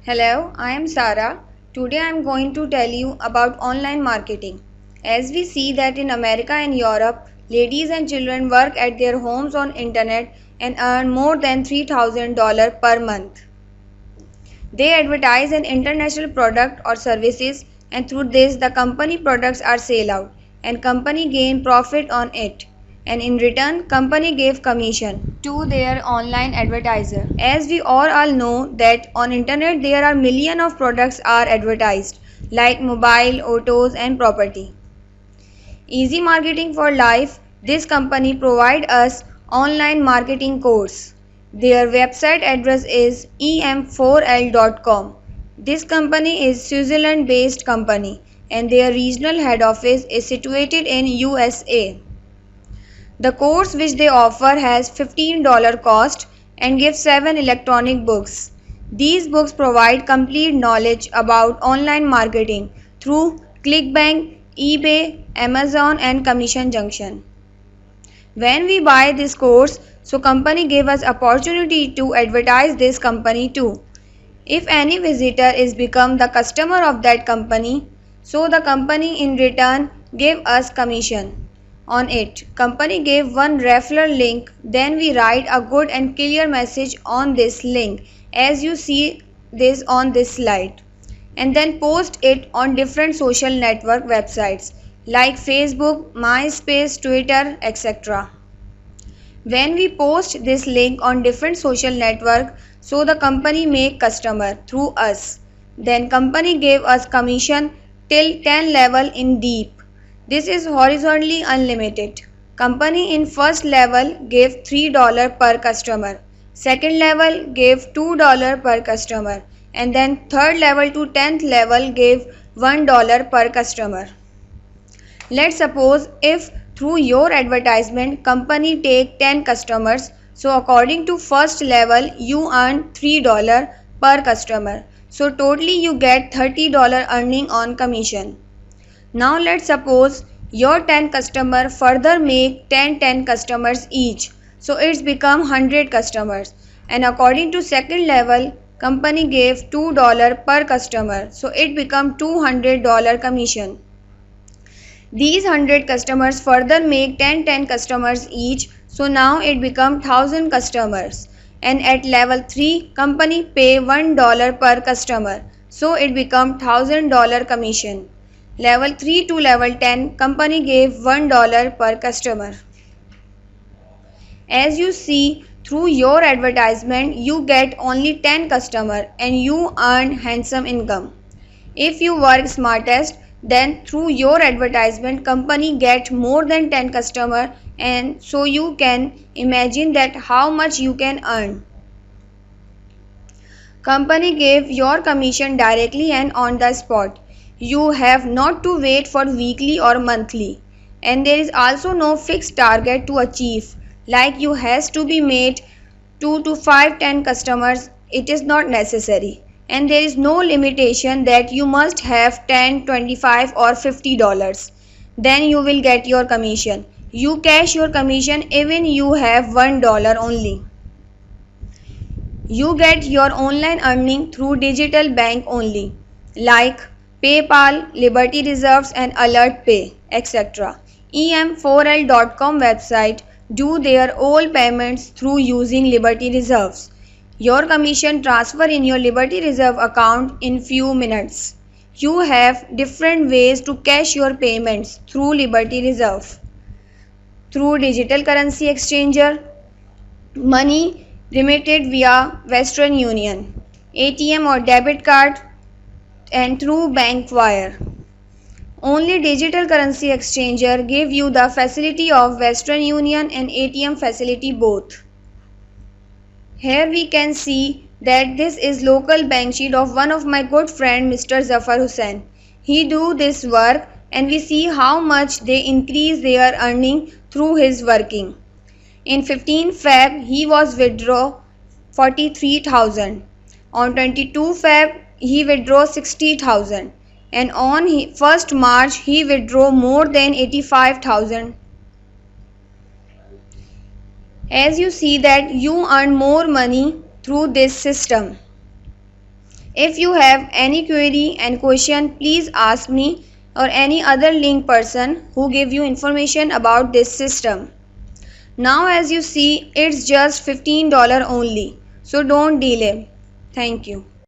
Hello, I am Sara. Today I am going to tell you about online marketing. As we see that in America and Europe, ladies and children work at their homes on internet and earn more than $3,000 per month. They advertise an international product or services, and through this the company products are sale out and company gain profit on it, and in return company gave commission to their online advertiser. As we all know that on internet there are million of products are advertised like mobile, autos and property. Easy Marketing for Life, this company provide us online marketing course. Their website address is em4l.com. This company is Switzerland based company and their regional head office is situated in USA. The course which they offer has $15 cost and gives 7 electronic books. These books provide complete knowledge about online marketing through ClickBank, eBay, Amazon and Commission Junction. When we buy this course, so company gave us opportunity to advertise this company too. If any visitor is become the customer of that company, so the company in return gave us commission on it. Company gave one referral link, then we write a good and clear message on this link as you see this on this slide, and then post it on different social network websites like Facebook, MySpace, Twitter, etc. When we post this link on different social network, so the company make customer through us. Then company gave us commission till 10 level in deep. This is horizontally unlimited. Company in first level gave $3 per customer. Second level gave $2 per customer. And then third level to 10th level gave $1 per customer. Let's suppose if through your advertisement company take 10 customers, so according to first level you earn $3 per customer. So totally you get $30 earning on commission. Now let's suppose your 10 customer further make 10 customers each. So it's become 100 customers, and according to second level company gave $2 per customer. So it become $200 commission. These 100 customers further make 10 customers each, so now it become 1000 customers, and at level 3 company pay $1 per customer, so it become $1000 commission. Level 3 to level 10 company gave $1 per customer. As you see, through your advertisement you get only 10 customers and you earn handsome income. If you work smartest, then through your advertisement company get more than 10 customers, and so you can imagine that how much you can earn. Company gave your commission directly and on the spot. You have not to wait for weekly or monthly, and there is also no fixed target to achieve, like you has to be made 2 to 5 10 customers. It is not necessary, and there is no limitation that you must have 10, 25 or $50. Then you will get your commission. You cash your commission even you have $1 only. You get your online earning through digital bank only, like PayPal, Liberty Reserves and Alert Pay, etc. em4l.com website do their all payments through using Liberty Reserves. Your commission transfer in your Liberty Reserve account in few minutes. You have different ways to cash your payments through Liberty Reserve. Through digital currency exchanger, money remitted via Western Union, ATM or debit card, and through bank wire. Only digital currency exchanger give you the facility of Western Union and ATM facility both. Here we can see that this is local bank sheet of one of my good friend Mr. Zafar Hussain. He do this work and we see how much they increase their earning through his working. In 15 Feb he was withdraw 43,000. On 22 Feb he withdraw 60,000, and on 1st March he withdraw more than 85,000. As you see that you earn more money through this system. If you have any query and question, please ask me or any other link person who give you information about this system. Now as you see, it's just $15 only. So don't delay. Thank you.